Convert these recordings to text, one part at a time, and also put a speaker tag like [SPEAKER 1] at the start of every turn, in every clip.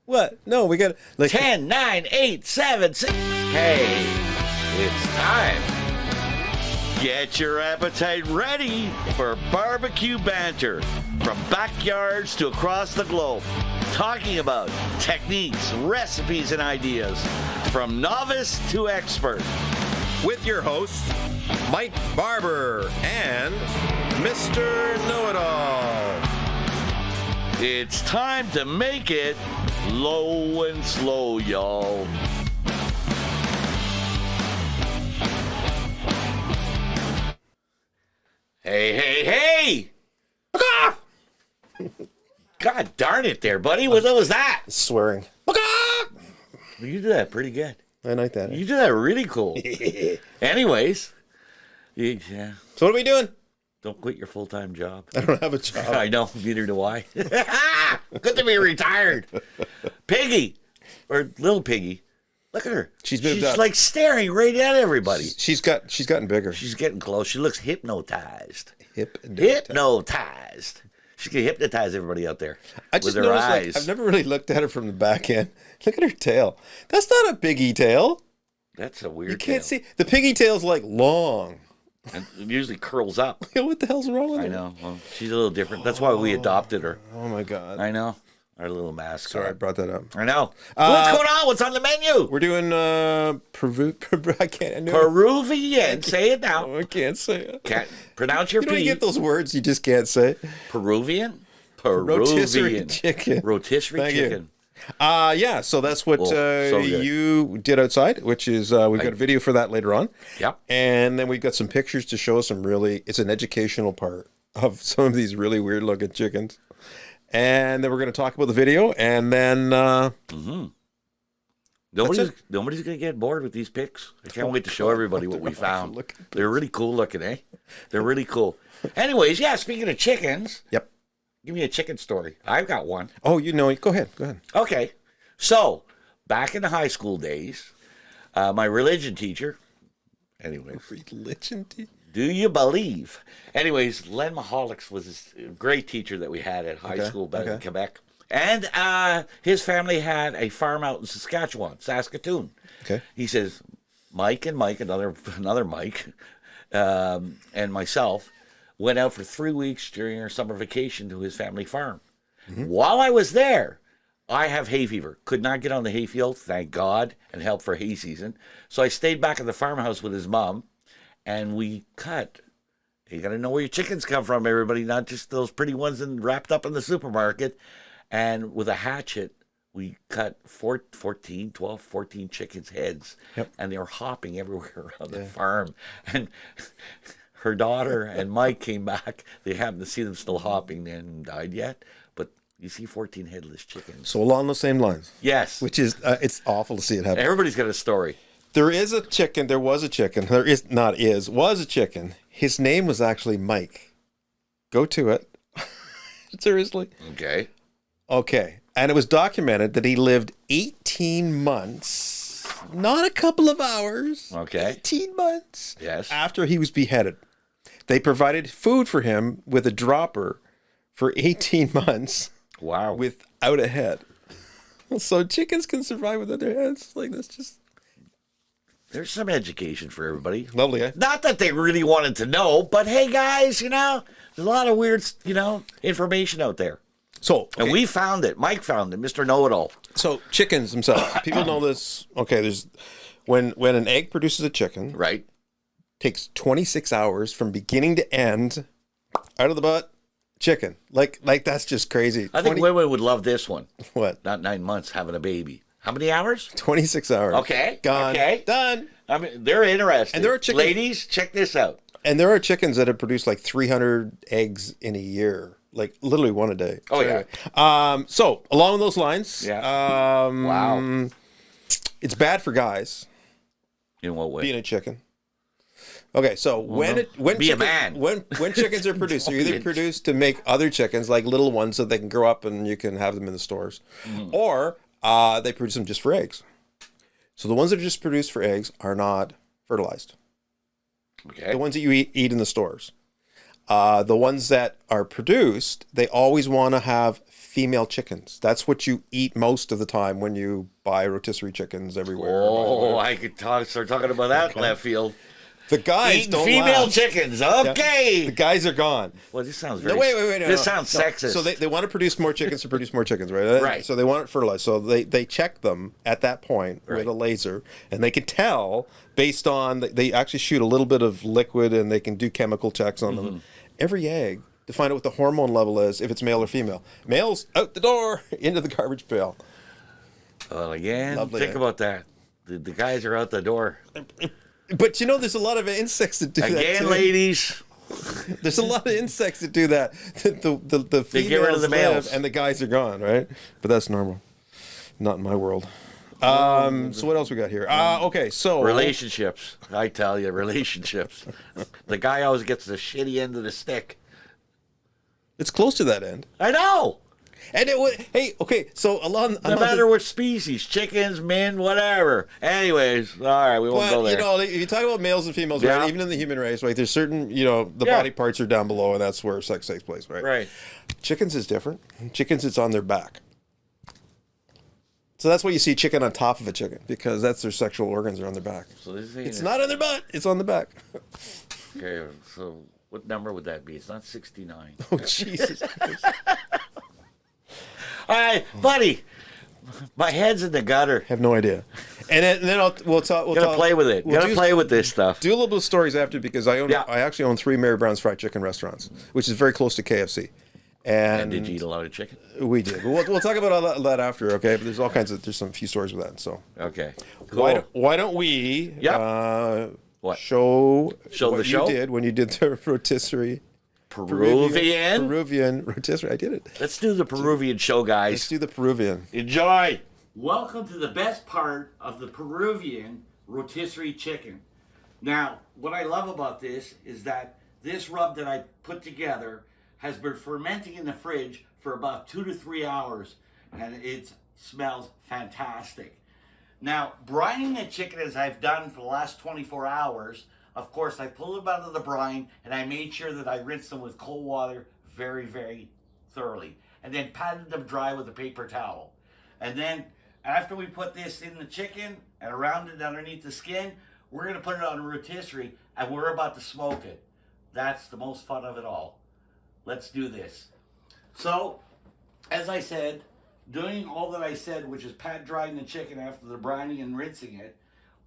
[SPEAKER 1] What? No, we got like
[SPEAKER 2] 10, 9, 8, 7, 6. Hey, it's time. Get your appetite ready for Barber-Q Banter. From backyards to across the globe. Talking about techniques, recipes, and ideas. From novice to expert.
[SPEAKER 1] with your hosts, Mike Barber and Mr. Know-It-All.
[SPEAKER 2] It's time to make it low and slow, y'all. Hey, hey, hey! God darn it there, buddy. What was that?
[SPEAKER 1] Swearing.
[SPEAKER 2] You did that pretty good.
[SPEAKER 1] I like that.
[SPEAKER 2] You did that really cool. Anyways. Yeah.
[SPEAKER 1] So what are we doing?
[SPEAKER 2] Don't quit your full-time job.
[SPEAKER 1] I don't have a job.
[SPEAKER 2] I know, neither do I. Good to be retired. Piggy, or little Piggy, look at her.
[SPEAKER 1] She's moved up.
[SPEAKER 2] Like staring right at everybody.
[SPEAKER 1] She's gotten bigger.
[SPEAKER 2] She's getting close. She looks hypnotized.
[SPEAKER 1] Hypnotized.
[SPEAKER 2] She can hypnotize everybody out there
[SPEAKER 1] I just
[SPEAKER 2] with her
[SPEAKER 1] noticed,
[SPEAKER 2] eyes.
[SPEAKER 1] I've never really looked at her from the back end. Look at her tail. That's not a piggy tail.
[SPEAKER 2] That's a weird
[SPEAKER 1] You can't
[SPEAKER 2] tail.
[SPEAKER 1] see. The piggy tail's like long.
[SPEAKER 2] And it usually curls up.
[SPEAKER 1] What the hell's wrong with her?
[SPEAKER 2] I know. Well, she's a little different. That's why we adopted her.
[SPEAKER 1] Oh my God.
[SPEAKER 2] I know. Our little mascot.
[SPEAKER 1] Sorry, I brought that up.
[SPEAKER 2] I know. What's going on? What's on the menu?
[SPEAKER 1] We're doing I can't. I know.
[SPEAKER 2] Peruvian. Say it now.
[SPEAKER 1] I can't say it.
[SPEAKER 2] Can't pronounce your
[SPEAKER 1] You know,
[SPEAKER 2] P.
[SPEAKER 1] you get those words you just can't say.
[SPEAKER 2] Peruvian?
[SPEAKER 1] Rotisserie chicken.
[SPEAKER 2] Rotisserie
[SPEAKER 1] Thank you.
[SPEAKER 2] chicken.
[SPEAKER 1] Yeah, so that's what
[SPEAKER 2] so good.
[SPEAKER 1] you did outside, which is we've got a video for that later on.
[SPEAKER 2] Yep.
[SPEAKER 1] And then we've got some pictures to show some it's an educational part of some of these really weird looking chickens. And then we're going to talk about the video, and then
[SPEAKER 2] Nobody's going to get bored with these pics. I can't wait to show everybody what we found. They're really cool looking, eh? They're really cool. Anyways, yeah, speaking of chickens.
[SPEAKER 1] Yep.
[SPEAKER 2] Give me a chicken story. I've got one.
[SPEAKER 1] Oh, you know it. Go ahead.
[SPEAKER 2] Okay. So, back in the high school days, my religion teacher, anyways.
[SPEAKER 1] Religion teacher?
[SPEAKER 2] Do you believe? Anyways, Len Maholics was a great teacher that we had at high school back in Quebec. And his family had a farm out in Saskatoon.
[SPEAKER 1] Okay.
[SPEAKER 2] He says, Mike and Mike, another Mike, and myself went out for 3 weeks during our summer vacation to his family farm. Mm-hmm. While I was there, I have hay fever. Could not get on the hay field, thank God, and help for hay season. So I stayed back at the farmhouse with his mom. And we cut. You got to know where your chickens come from, everybody, not just those pretty ones wrapped up in the supermarket. And with a hatchet, we cut 14 chickens' heads. Yep. And they were hopping everywhere around the farm. And her daughter and Mike came back. They happened to see them still hopping. They hadn't died yet. But you see 14 headless chickens.
[SPEAKER 1] So along the same lines.
[SPEAKER 2] Yes.
[SPEAKER 1] Which is, it's awful to see it happen.
[SPEAKER 2] Everybody's got a story.
[SPEAKER 1] There was a chicken. Was a chicken. His name was actually Mike. Go to it. Seriously. Okay. And it was documented that he lived 18 months, not a couple of hours. 18 months.
[SPEAKER 2] Yes.
[SPEAKER 1] After he was beheaded. They provided food for him with a dropper for 18 months.
[SPEAKER 2] Wow.
[SPEAKER 1] Without a head. So chickens can survive without their heads. Like, that's just...
[SPEAKER 2] There's some education for everybody.
[SPEAKER 1] Lovely, eh?
[SPEAKER 2] Not that they really wanted to know, but hey, guys, there's a lot of weird, information out there.
[SPEAKER 1] So,
[SPEAKER 2] and we found it. Mike found it, Mr. Know-It-All.
[SPEAKER 1] So, chickens themselves. People know this. Okay, there's when an egg produces a chicken,
[SPEAKER 2] right?
[SPEAKER 1] Takes 26 hours from beginning to end, out of the butt, chicken. Like that's just crazy.
[SPEAKER 2] I think women would love this one.
[SPEAKER 1] What?
[SPEAKER 2] Not 9 months having a baby. How many hours?
[SPEAKER 1] 26 hours.
[SPEAKER 2] Okay.
[SPEAKER 1] Gone.
[SPEAKER 2] Okay.
[SPEAKER 1] Done.
[SPEAKER 2] I mean, they're interested.
[SPEAKER 1] And there are chickens.
[SPEAKER 2] Ladies, check this out.
[SPEAKER 1] And there are chickens that have produced like 300 eggs in a year. Like literally one a day.
[SPEAKER 2] Oh,
[SPEAKER 1] so, anyway. So along those lines.
[SPEAKER 2] Yeah.
[SPEAKER 1] Wow. It's bad for guys.
[SPEAKER 2] In what way?
[SPEAKER 1] Being a chicken. Okay, so when chickens are produced, they're either produced to make other chickens, like little ones, so they can grow up and you can have them in the stores, or they produce them just for eggs. So the ones that are just produced for eggs are not fertilized.
[SPEAKER 2] Okay.
[SPEAKER 1] The ones that you eat in the stores. The ones that are produced, they always want to have female chickens. That's what you eat most of the time when you buy rotisserie chickens everywhere.
[SPEAKER 2] Oh, I could start talking about that left field.
[SPEAKER 1] The guys
[SPEAKER 2] Eating
[SPEAKER 1] don't
[SPEAKER 2] female
[SPEAKER 1] last.
[SPEAKER 2] chickens. Okay.
[SPEAKER 1] Yeah. The guys are gone.
[SPEAKER 2] Well, this sounds very...
[SPEAKER 1] No, wait.
[SPEAKER 2] This sounds sexist.
[SPEAKER 1] So they want to produce more chickens to produce more chickens, right?
[SPEAKER 2] Right.
[SPEAKER 1] So they want it fertilized. So they check them at that point with a laser, and they can tell based on... They actually shoot a little bit of liquid, and they can do chemical checks on them. Every egg to find out what the hormone level is, if it's male or female. Males, out the door, into the garbage pail.
[SPEAKER 2] Well, again,
[SPEAKER 1] Lovely
[SPEAKER 2] think
[SPEAKER 1] egg.
[SPEAKER 2] about that. The guys are out the door.
[SPEAKER 1] But you know, there's a lot of insects that do that
[SPEAKER 2] Again,
[SPEAKER 1] too.
[SPEAKER 2] ladies.
[SPEAKER 1] There's a lot of insects that do that. The
[SPEAKER 2] They get rid of
[SPEAKER 1] females
[SPEAKER 2] the males.
[SPEAKER 1] live and the guys are gone, right? But that's normal. Not in my world. So what else we got here? Okay, so
[SPEAKER 2] Relationships. I tell you, relationships. The guy always gets the shitty end of the stick.
[SPEAKER 1] it's close to that end.
[SPEAKER 2] I know.
[SPEAKER 1] And it would. Hey, okay, so
[SPEAKER 2] No matter what species, chickens, men, whatever. Anyways, all right, we won't go there.
[SPEAKER 1] You know, if you talk about males and females,
[SPEAKER 2] Yeah.
[SPEAKER 1] right? Even in the human race, right? There's certain, the body parts are down below, and that's where sex takes place, right?
[SPEAKER 2] Right.
[SPEAKER 1] Chickens is different. Chickens, it's on their back. So that's why you see chicken on top of a chicken, because that's their sexual organs are on their back.
[SPEAKER 2] So this
[SPEAKER 1] It's not on their butt. It's on the back.
[SPEAKER 2] Okay, so what number would that be? It's not 69.
[SPEAKER 1] Oh, Jesus Christ.
[SPEAKER 2] All right, buddy. My head's in the gutter.
[SPEAKER 1] Have no idea. And then we'll talk.
[SPEAKER 2] Gotta play with it. Gotta play with this stuff.
[SPEAKER 1] Do a little bit of stories after, because I actually own 3 Mary Brown's fried chicken restaurants, which is very close to KFC.
[SPEAKER 2] And did you eat a lot of chicken?
[SPEAKER 1] We did. We'll talk about all that after, okay? But there's some few stories with that. So
[SPEAKER 2] Okay. Cool.
[SPEAKER 1] why don't we
[SPEAKER 2] What?
[SPEAKER 1] show
[SPEAKER 2] Show
[SPEAKER 1] what
[SPEAKER 2] the show?
[SPEAKER 1] you did when you did the rotisserie Peruvian rotisserie. I did it.
[SPEAKER 2] Let's do the Peruvian show, guys.
[SPEAKER 1] Let's do the Peruvian.
[SPEAKER 2] Enjoy.
[SPEAKER 3] Welcome to the best part of the Peruvian rotisserie chicken. Now, what I love about this is that this rub that I put together has been fermenting in the fridge for about 2 to 3 hours, and it smells fantastic. Now, brining the chicken, as I've done for the last 24 hours, of course, I pulled them out of the brine, and I made sure that I rinsed them with cold water very, very thoroughly, and then patted them dry with a paper towel. And then, after we put this in the chicken and around it underneath the skin, we're going to put it on a rotisserie, and we're about to smoke it. That's the most fun of it all. Let's do this. So, as I said, doing all that I said, which is pat drying the chicken after the brining and rinsing it,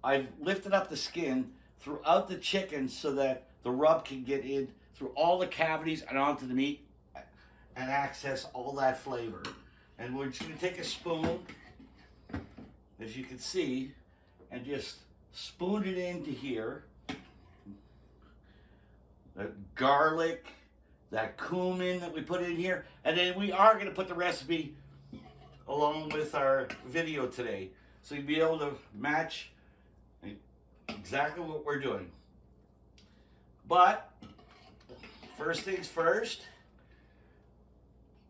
[SPEAKER 3] I've lifted up the skin throughout the chicken so that the rub can get in through all the cavities and onto the meat and access all that flavor. And we're just going to take a spoon, as you can see, and just spoon it into here. The garlic, that cumin that we put in here, and then we are going to put the recipe along with our video today, so you'll be able to match exactly what we're doing. But first things first,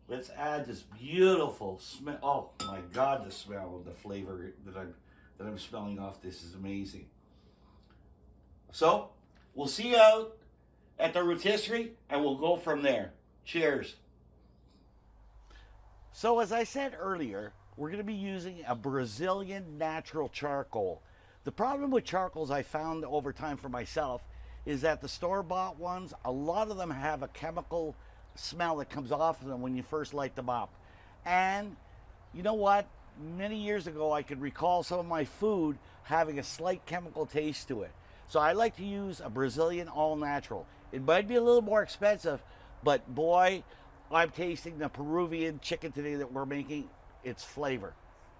[SPEAKER 3] let's add this beautiful smell. Oh my God, the smell of the flavor that I'm smelling off this is amazing. So we'll see you out at the rotisserie, and we'll go from there. Cheers. So as I said earlier, we're going to be using a Brazilian natural charcoal. The problem with charcoals I found over time for myself is that the store-bought ones, a lot of them have a chemical smell that comes off of them when you first light them up. And you know what? Many years ago, I could recall some of my food having a slight chemical taste to it. So I like to use a Brazilian all-natural. It might be a little more expensive, but boy, I'm tasting the Peruvian chicken today that we're making. It's flavor,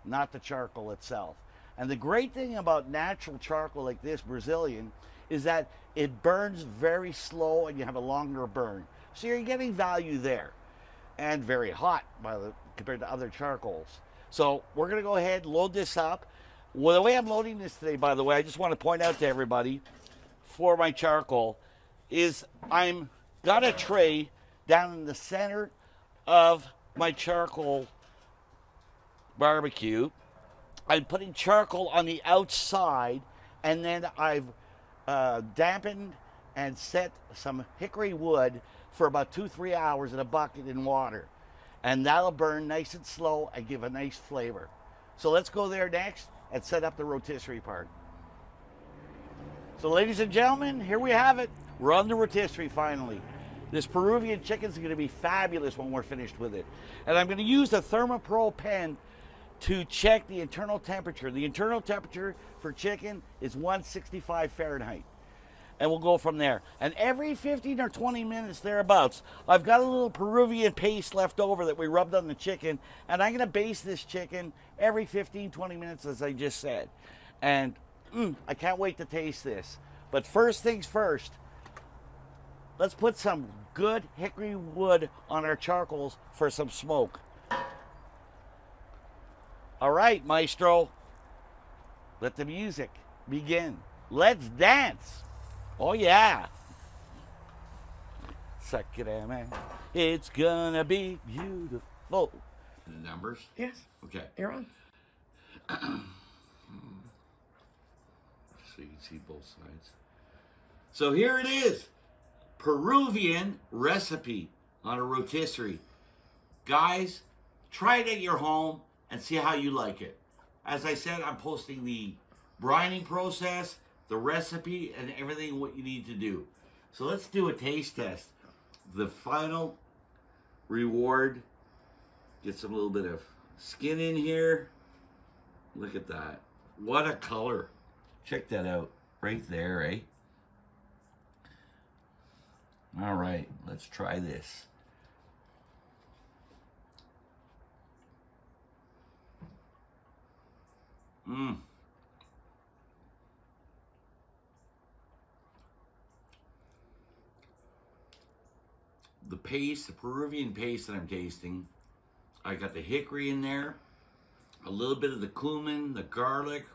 [SPEAKER 3] not the charcoal itself. And the great thing about natural charcoal like this, Brazilian, is that it burns very slow and you have a longer burn. So you're getting value there. And very hot compared to other charcoals. So we're going to go ahead and load this up. Well, the way I'm loading this today, by the way, I just want to point out to everybody for my charcoal is I'm got a tray down in the center of my charcoal barbecue. I'm putting charcoal on the outside, and then I've dampened and set some hickory wood for about 2-3 hours in a bucket in water. And that'll burn nice and slow and give a nice flavor. So let's go there next and set up the rotisserie part. So ladies and gentlemen, here we have it. We're on the rotisserie finally. This Peruvian chicken is going to be fabulous when we're finished with it. And I'm going to use a thermopro pen to check the internal temperature. The internal temperature for chicken is 165 Fahrenheit. And we'll go from there. And every 15 or 20 minutes thereabouts, I've got a little Peruvian paste left over that we rubbed on the chicken, and I'm going to baste this chicken every 15, 20 minutes, as I just said. And I can't wait to taste this. But first things first, let's put some good hickory wood on our charcoals for some smoke. All right, maestro, let the music begin. Let's dance. Oh, yeah. Suck it in, man. It's gonna be beautiful.
[SPEAKER 2] The numbers?
[SPEAKER 4] Yes.
[SPEAKER 2] Okay.
[SPEAKER 4] You're on.
[SPEAKER 2] So you can see both sides.
[SPEAKER 3] So here it is. Peruvian recipe on a rotisserie. Guys, try it at your home and see how you like it. As I said, I'm posting the brining process, the recipe, and everything what you need to do. So let's do a taste test. The final reward. Get some little bit of skin in here. Look at that. What a color. Check that out. Right there, eh? All right, let's try this. The paste, the Peruvian paste that I'm tasting, I got the hickory in there, a little bit of the cumin, the garlic,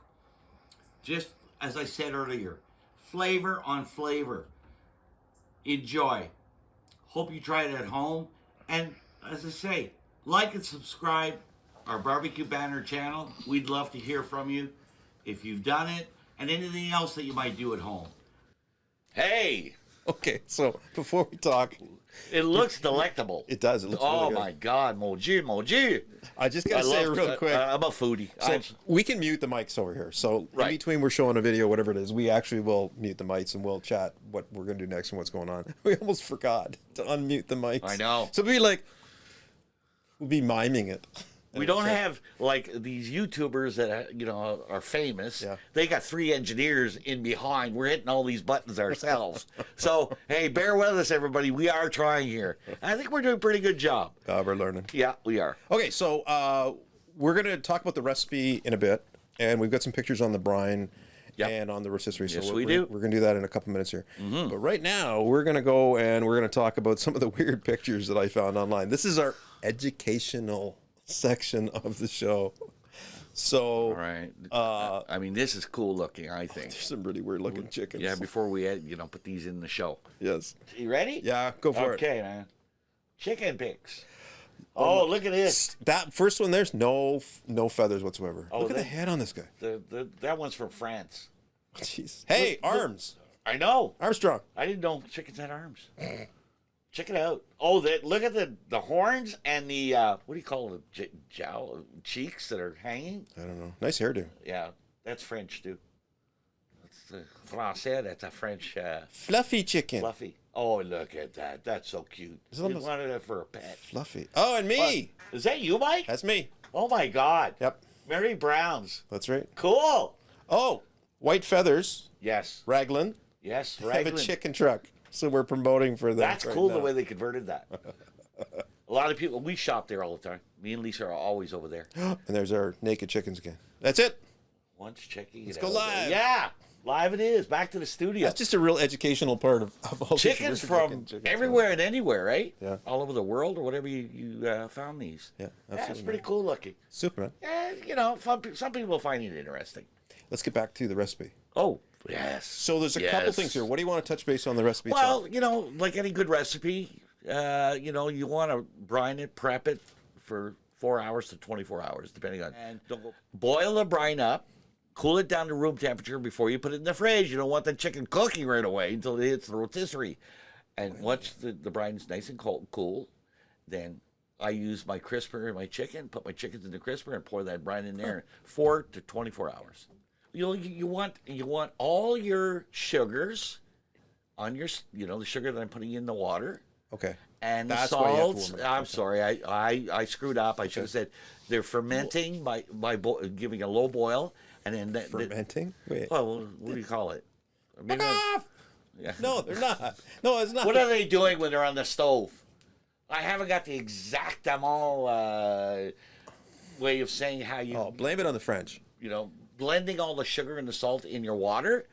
[SPEAKER 3] just as I said earlier, flavor on flavor. Enjoy. Hope you try it at home. And as I say, like and subscribe our Barber-Q Banter channel. We'd love to hear from you if you've done it and anything else that you might do at home. Hey!
[SPEAKER 1] Okay, so before we talk,
[SPEAKER 3] It looks delectable.
[SPEAKER 1] it does. It looks really
[SPEAKER 3] Oh
[SPEAKER 1] good.
[SPEAKER 3] my God, Moji.
[SPEAKER 1] I just gotta say real quick.
[SPEAKER 3] I'm a foodie.
[SPEAKER 1] So we can mute the mics over here. So
[SPEAKER 3] Right.
[SPEAKER 1] in between we're showing a video, whatever it is, we actually will mute the mics and we'll chat what we're gonna do next and what's going on. We almost forgot to unmute the mics.
[SPEAKER 3] I know.
[SPEAKER 1] So we'll be miming it.
[SPEAKER 3] We don't have like these YouTubers that are famous.
[SPEAKER 1] Yeah.
[SPEAKER 3] They got 3 engineers in behind. We're hitting all these buttons ourselves. So hey, bear with us, everybody. We are trying here. I think we're doing a pretty good job.
[SPEAKER 1] We're learning.
[SPEAKER 3] Yeah, we are.
[SPEAKER 1] Okay, so we're gonna talk about the recipe in a bit, and we've got some pictures on the brine.
[SPEAKER 3] Yep.
[SPEAKER 1] And on the rotisserie.
[SPEAKER 3] Yes,
[SPEAKER 1] So
[SPEAKER 3] we do.
[SPEAKER 1] We're going to do that in a couple minutes here. Mm-hmm. But right now, we're going to go and we're going to talk about some of the weird pictures that I found online. This is our educational section of the show. So,
[SPEAKER 3] All right. I mean, this is cool looking, I think.
[SPEAKER 1] there's some really weird looking chickens.
[SPEAKER 3] Yeah, before we put these in the show.
[SPEAKER 1] Yes.
[SPEAKER 3] You ready?
[SPEAKER 1] Yeah, go for it.
[SPEAKER 3] Okay, man. Chicken pics. Oh, look at this.
[SPEAKER 1] That first one, there's no feathers whatsoever.
[SPEAKER 3] Oh,
[SPEAKER 1] Look at the head on this guy.
[SPEAKER 3] That one's from France.
[SPEAKER 1] Jeez. Hey, arms.
[SPEAKER 3] I know.
[SPEAKER 1] Armstrong.
[SPEAKER 3] I didn't know chickens had arms. Check it out. Oh, look at the horns and the what do you call it? Jowl cheeks that are hanging.
[SPEAKER 1] I don't know. Nice hairdo.
[SPEAKER 3] Yeah, that's French too. That's Français. That's a French
[SPEAKER 1] Fluffy chicken.
[SPEAKER 3] fluffy. Oh, look at that. That's so cute.
[SPEAKER 1] Is it
[SPEAKER 3] I
[SPEAKER 1] almost-
[SPEAKER 3] wanted it for a pet.
[SPEAKER 1] Fluffy. Oh, and me.
[SPEAKER 3] Is that you, Mike?
[SPEAKER 1] That's me.
[SPEAKER 3] Oh my God.
[SPEAKER 1] Yep.
[SPEAKER 3] Mary Brown's.
[SPEAKER 1] That's right.
[SPEAKER 3] Cool.
[SPEAKER 1] Oh, white feathers.
[SPEAKER 3] Yes.
[SPEAKER 1] Raglan.
[SPEAKER 3] Yes.
[SPEAKER 1] Have a
[SPEAKER 3] Raglan.
[SPEAKER 1] chicken truck. So we're promoting for them.
[SPEAKER 3] That's
[SPEAKER 1] right
[SPEAKER 3] cool
[SPEAKER 1] now.
[SPEAKER 3] the way they converted that. A lot of people, we shop there all the time. Me and Lisa are always over there.
[SPEAKER 1] And there's our naked chickens again. That's it.
[SPEAKER 3] Once checking
[SPEAKER 1] Let's
[SPEAKER 3] it
[SPEAKER 1] go
[SPEAKER 3] out.
[SPEAKER 1] live.
[SPEAKER 3] Yeah. Live it is. Back to the studio.
[SPEAKER 1] That's just a real educational part of all these
[SPEAKER 3] Chickens
[SPEAKER 1] weird
[SPEAKER 3] from
[SPEAKER 1] chickens.
[SPEAKER 3] everywhere and anywhere, right?
[SPEAKER 1] Yeah.
[SPEAKER 3] All over the world or whatever you found these.
[SPEAKER 1] Yeah,
[SPEAKER 3] That's
[SPEAKER 1] absolutely.
[SPEAKER 3] pretty cool looking.
[SPEAKER 1] Super, man.
[SPEAKER 3] Yeah, some people will find it interesting.
[SPEAKER 1] Let's get back to the recipe.
[SPEAKER 3] Oh, yes.
[SPEAKER 1] So there's a couple
[SPEAKER 3] Yes.
[SPEAKER 1] things here. What do you want to touch base on the recipe
[SPEAKER 3] Well,
[SPEAKER 1] itself?
[SPEAKER 3] like any good recipe, you want to brine it, prep it for 4 hours to 24 hours, depending on. And boil the brine up, cool it down to room temperature before you put it in the fridge. You don't want the chicken cooking right away until it hits the rotisserie.
[SPEAKER 2] And once the brine's nice and cool, then I use my crisper in my chicken, put my chickens in the crisper, and pour that brine in there. 4 to 24 hours. You want all your sugars on your, the sugar that I'm putting in the water.
[SPEAKER 1] Okay.
[SPEAKER 2] And
[SPEAKER 1] That's
[SPEAKER 2] the
[SPEAKER 1] why you have to
[SPEAKER 2] salts.
[SPEAKER 1] warm it.
[SPEAKER 2] I'm sorry, I screwed up. I should have said they're fermenting by giving a low boil, and then
[SPEAKER 1] Fermenting? Wait.
[SPEAKER 2] Oh, what do you call it? I mean, yeah.
[SPEAKER 1] No, they're not. No, it's not.
[SPEAKER 2] What are they doing when they're on the stove? I haven't got the exact way of saying how you.
[SPEAKER 1] Oh, blame it on the French.
[SPEAKER 2] Blending all the sugar and the salt in your water.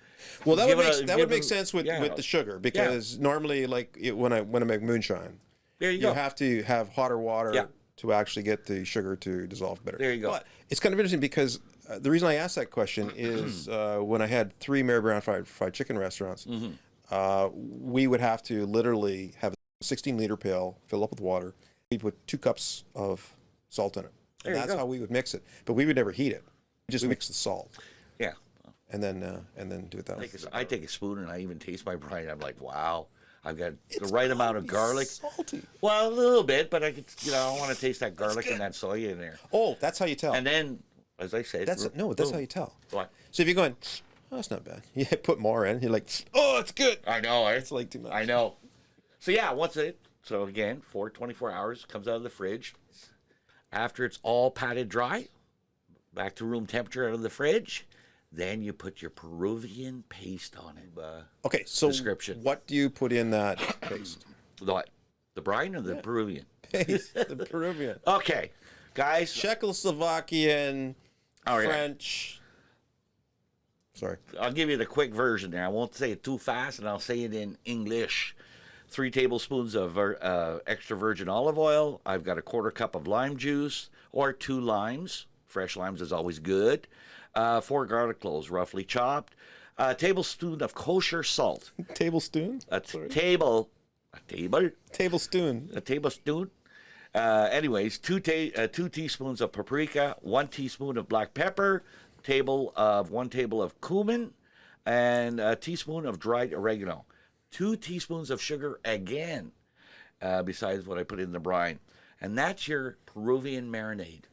[SPEAKER 1] Well, that would make sense with the sugar, because normally, like when I make moonshine,
[SPEAKER 2] there you go.
[SPEAKER 1] have to have hotter water to actually get the sugar to dissolve better.
[SPEAKER 2] There you go.
[SPEAKER 1] But it's kind of interesting because the reason I asked that question is when I had 3 Mary Brown fried chicken restaurants, we would have to literally have a 16-liter pail, fill up with water. We'd put 2 cups of salt in it. And that's how we would mix it. But we would never heat it. We just mix the salt.
[SPEAKER 2] Yeah.
[SPEAKER 1] And then do it that way.
[SPEAKER 2] I take a spoon and I even taste my brine. I'm like, wow, I've got the right amount of garlic.
[SPEAKER 1] Salty.
[SPEAKER 2] Well, a little bit, but I could, I want to taste that garlic and that soy in there.
[SPEAKER 1] Oh, that's how you tell.
[SPEAKER 2] And then, as I say,
[SPEAKER 1] that's how you tell.
[SPEAKER 2] What?
[SPEAKER 1] So if you're going, oh, that's not bad. You put more in. You're like, oh, it's good.
[SPEAKER 2] I know.
[SPEAKER 1] It's like too much.
[SPEAKER 2] I know. So yeah, so again, 24 hours, comes out of the fridge. After it's all patted dry, back to room temperature out of the fridge. Then you put your Peruvian paste on it.
[SPEAKER 1] Okay, so
[SPEAKER 2] description.
[SPEAKER 1] What do you put in that paste?
[SPEAKER 2] What? The brine or the Peruvian?
[SPEAKER 1] Paste, the Peruvian.
[SPEAKER 2] Okay, guys.
[SPEAKER 1] Czechoslovakian, French. Sorry.
[SPEAKER 2] I'll give you the quick version there. I won't say it too fast, and I'll say it in English. 3 tablespoons of extra virgin olive oil. I've got a 1/4 cup of lime juice, or 2 limes. Fresh limes is always good. 4 garlic cloves, roughly chopped. A tablespoon of kosher salt.
[SPEAKER 1] Tablespoon?
[SPEAKER 2] Tablespoon. Anyways, 2 teaspoons of paprika, 1 teaspoon of black pepper, 1 table of cumin, and a teaspoon of dried oregano. 2 teaspoons of sugar again, besides what I put in the brine. And that's your Peruvian marinade.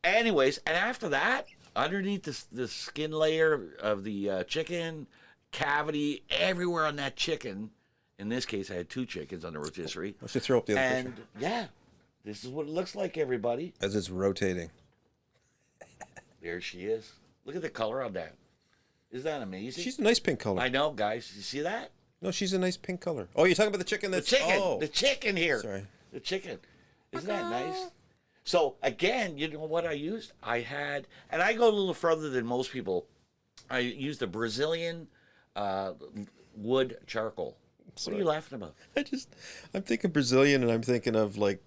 [SPEAKER 2] Anyways, and after that, underneath the skin layer of the chicken, cavity everywhere on that chicken. In this case, I had 2 chickens on the rotisserie.
[SPEAKER 1] I should throw up the other
[SPEAKER 2] and
[SPEAKER 1] picture.
[SPEAKER 2] Yeah, this is what it looks like, everybody.
[SPEAKER 1] As it's rotating.
[SPEAKER 2] There she is. Look at the color on that. Isn't that amazing?
[SPEAKER 1] She's a nice pink color.
[SPEAKER 2] I know, guys. You see that?
[SPEAKER 1] No, she's a nice pink color. Oh, you're talking about the chicken that's...
[SPEAKER 2] The chicken here.
[SPEAKER 1] Sorry.
[SPEAKER 2] The chicken. Isn't that nice? So, again, you know what I used? I had, and I go a little further than most people. I used a Brazilian wood charcoal. What are you laughing about?
[SPEAKER 1] I'm thinking Brazilian, and I'm thinking of, like,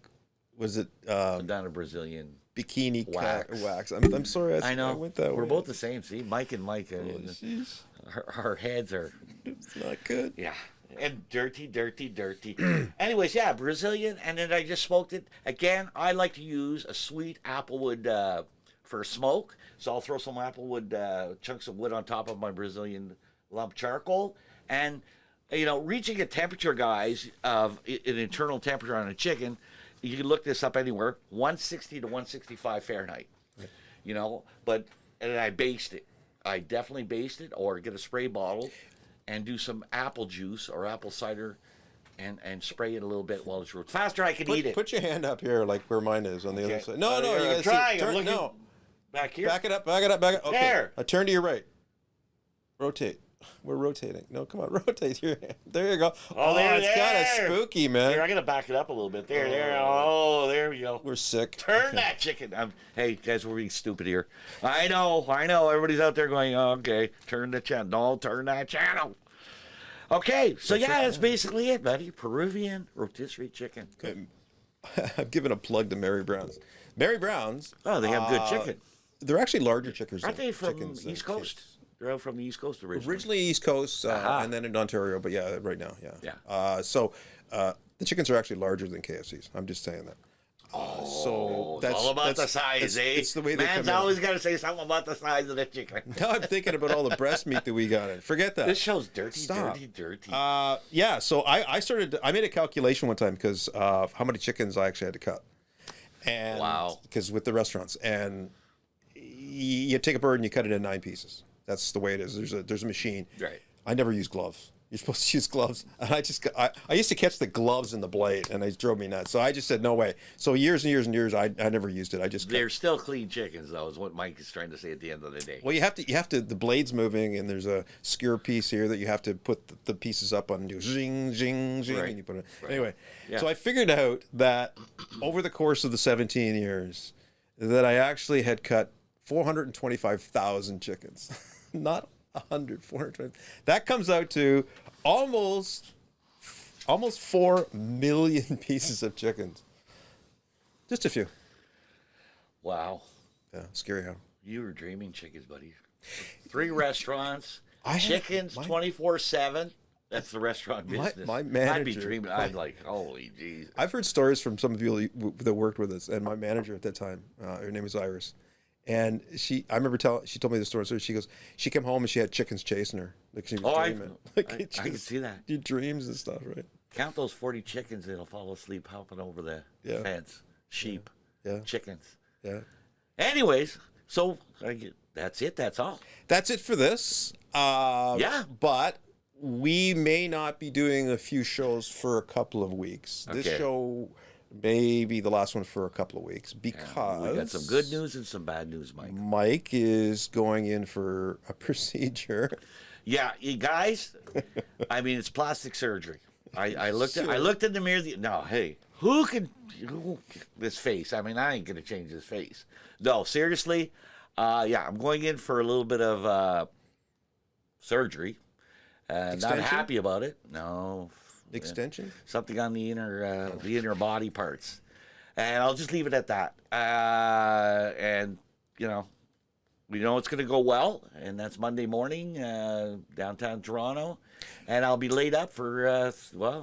[SPEAKER 1] was it...
[SPEAKER 2] I'm down a Brazilian
[SPEAKER 1] bikini wax. I'm sorry.
[SPEAKER 2] I know.
[SPEAKER 1] I went that
[SPEAKER 2] We're
[SPEAKER 1] way.
[SPEAKER 2] both the same. See, Mike and Mike. Our heads are...
[SPEAKER 1] It's not good.
[SPEAKER 2] Yeah. And dirty. Anyways, yeah, Brazilian. And then I just smoked it. Again, I like to use a sweet applewood for smoke. So I'll throw some applewood, chunks of wood on top of my Brazilian lump charcoal. And, reaching a temperature, guys, of an internal temperature on a chicken, you can look this up anywhere, 160 to 165 Fahrenheit. Right. And I baste it. I definitely baste it, or get a spray bottle and do some apple juice or apple cider and spray it a little bit while it's roasted. Faster I can eat it.
[SPEAKER 1] Put your hand up here, like where mine is, on the other side. No, you
[SPEAKER 2] I'm
[SPEAKER 1] gotta
[SPEAKER 2] trying.
[SPEAKER 1] see.
[SPEAKER 2] I'm looking
[SPEAKER 1] no.
[SPEAKER 2] back here.
[SPEAKER 1] Back it up. Okay.
[SPEAKER 2] There.
[SPEAKER 1] Turn to your right. Rotate. We're rotating. No, come on, rotate your hand. There you go.
[SPEAKER 2] Oh,
[SPEAKER 1] it's kind of spooky, man.
[SPEAKER 2] Here, I'm going to back it up a little bit. There. Oh, there we go.
[SPEAKER 1] We're sick.
[SPEAKER 2] Turn that chicken. Hey, guys, we're being stupid here. I know. Everybody's out there going, oh, okay, turn the channel. No, turn that channel. Okay, so that's basically it, buddy. Peruvian rotisserie chicken.
[SPEAKER 1] Okay. I'm giving a plug to Mary Brown's. Mary Brown's.
[SPEAKER 2] Oh, they have good chicken.
[SPEAKER 1] They're actually larger chickens.
[SPEAKER 2] Aren't they from East Coast? They're out from the East Coast originally.
[SPEAKER 1] Originally East Coast, and then in Ontario, but right now, yeah.
[SPEAKER 2] Yeah.
[SPEAKER 1] So the chickens are actually larger than KFC's. I'm just saying that.
[SPEAKER 2] So that's all about the size, eh?
[SPEAKER 1] It's the way they
[SPEAKER 2] Man's
[SPEAKER 1] come
[SPEAKER 2] always got to say something about the size of the chicken.
[SPEAKER 1] Now I'm thinking about all the breast meat that we got in. Forget that.
[SPEAKER 2] This show's dirty,
[SPEAKER 1] Stop.
[SPEAKER 2] dirty.
[SPEAKER 1] Yeah, so I made a calculation one time because of how many chickens I actually had to cut. And
[SPEAKER 2] Wow.
[SPEAKER 1] Because with the restaurants, and you take a bird and you cut it in 9 pieces. That's the way it is. There's a machine.
[SPEAKER 2] Right.
[SPEAKER 1] I never use gloves. You're supposed to use gloves, and I used to catch the gloves in the blade, and it drove me nuts. So I just said no way. So years and years and years, I never used it. I just
[SPEAKER 2] They're still clean chickens, though, is what Mike is trying to say at the end of the day.
[SPEAKER 1] Well, you have to. The blade's moving, and there's a skewer piece here that you have to put the pieces up on and do zing, zing, zing,
[SPEAKER 2] Right.
[SPEAKER 1] and you put it.
[SPEAKER 2] Right.
[SPEAKER 1] Anyway,
[SPEAKER 2] Yeah.
[SPEAKER 1] so I figured out that over the course of the 17 years, that I actually had cut 425,000 chickens, not 420. That comes out to almost 4 million pieces of chickens. Just a few.
[SPEAKER 2] Wow.
[SPEAKER 1] Yeah, scary how.
[SPEAKER 2] You were dreaming chickens, buddy. 3 restaurants,
[SPEAKER 1] I had-
[SPEAKER 2] chickens
[SPEAKER 1] my-
[SPEAKER 2] 24/7. That's the restaurant
[SPEAKER 1] My-
[SPEAKER 2] business.
[SPEAKER 1] my
[SPEAKER 2] I'd be
[SPEAKER 1] manager-
[SPEAKER 2] dreaming. I'd like, holy jeez.
[SPEAKER 1] I've heard stories from some of the people that worked with us, and my manager at that time, her name was Iris, and I remember she told me the story. So she goes, she came home and she had chickens chasing her, like she was dreaming.
[SPEAKER 2] I can see that.
[SPEAKER 1] Your dreams and stuff, right?
[SPEAKER 2] Count those 40 chickens that'll fall asleep hopping over the
[SPEAKER 1] Yeah.
[SPEAKER 2] fence. Sheep,
[SPEAKER 1] Yeah.
[SPEAKER 2] chickens.
[SPEAKER 1] Yeah.
[SPEAKER 2] Anyways, so that's it. That's all.
[SPEAKER 1] That's it for this.
[SPEAKER 2] Yeah.
[SPEAKER 1] But we may not be doing a few shows for a couple of weeks. This
[SPEAKER 2] Okay.
[SPEAKER 1] show may be the last one for a couple of weeks because
[SPEAKER 2] We got some good news and some bad news, Mike.
[SPEAKER 1] Mike is going in for a procedure.
[SPEAKER 2] Yeah, you guys. I mean, it's plastic surgery. I looked in the mirror. No, hey, this face? I mean, I ain't gonna change this face. No, seriously. Yeah, I'm going in for a little bit of surgery. Not
[SPEAKER 1] Extension?
[SPEAKER 2] happy about it. No.
[SPEAKER 1] Extension?
[SPEAKER 2] Something on the inner body parts, and I'll just leave it at that. And we know it's going to go well, and that's Monday morning, downtown Toronto, and I'll be laid up for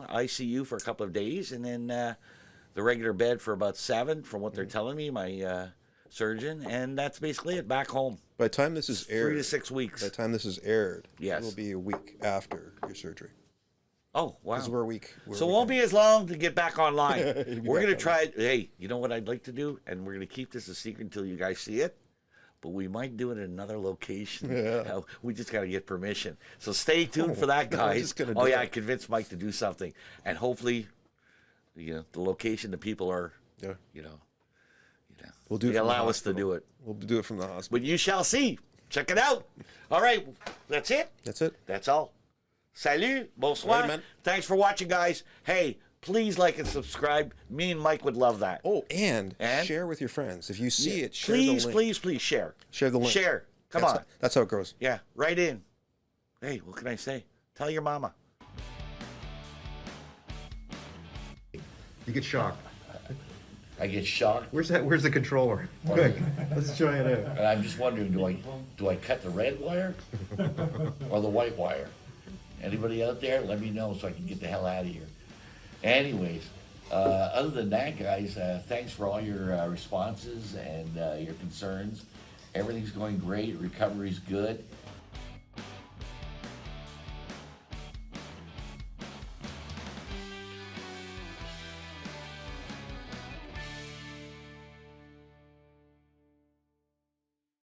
[SPEAKER 2] ICU for a couple of days, and then the regular bed for about 7, from what they're telling me, my surgeon, and that's basically it. Back home.
[SPEAKER 1] By the time this is aired,
[SPEAKER 2] 3 to 6 weeks.
[SPEAKER 1] By the time this is aired,
[SPEAKER 2] Yes.
[SPEAKER 1] it will be a week after your surgery.
[SPEAKER 2] Oh, wow.
[SPEAKER 1] Because we're a week.
[SPEAKER 2] So it won't be as long to get back online.
[SPEAKER 1] You'll be
[SPEAKER 2] We're
[SPEAKER 1] back
[SPEAKER 2] going to try. Hey, you know what I'd like to do? And we're going to keep this a secret until you guys see it. But we might do it in another location.
[SPEAKER 1] Yeah.
[SPEAKER 2] We just got to get permission. So stay tuned for that,
[SPEAKER 1] I'm
[SPEAKER 2] guys.
[SPEAKER 1] just gonna
[SPEAKER 2] Oh,
[SPEAKER 1] do
[SPEAKER 2] yeah,
[SPEAKER 1] it.
[SPEAKER 2] I convinced Mike to do something. And hopefully, the location, the people are,
[SPEAKER 1] Yeah. We'll do it
[SPEAKER 2] they
[SPEAKER 1] from the
[SPEAKER 2] allow us to
[SPEAKER 1] hospital.
[SPEAKER 2] do it.
[SPEAKER 1] We'll do it from the hospital.
[SPEAKER 2] But you shall see. Check it out. All right. That's it.
[SPEAKER 1] That's it.
[SPEAKER 2] That's all. Salut, bonsoir.
[SPEAKER 1] Right, man.
[SPEAKER 2] Thanks for watching, guys. Hey, please like and subscribe. Me and Mike would love that.
[SPEAKER 1] Oh, and
[SPEAKER 2] And?
[SPEAKER 1] share with your friends. If you see it, share
[SPEAKER 2] Please,
[SPEAKER 1] the link.
[SPEAKER 2] please share.
[SPEAKER 1] Share the link.
[SPEAKER 2] Share. Come
[SPEAKER 1] That's
[SPEAKER 2] on.
[SPEAKER 1] How, that's how it goes.
[SPEAKER 2] Yeah, right in. Hey, what can I say? Tell your mama.
[SPEAKER 4] You get shocked.
[SPEAKER 2] I get shocked,
[SPEAKER 4] Where's the controller? Quick, let's try it out.
[SPEAKER 2] and I'm just wondering, do I cut the red wire or the white wire? Anybody out there? Let me know so I can get the hell out of here. Anyways, other than that, guys, thanks for all your responses and your concerns. Everything's going great. Recovery's good.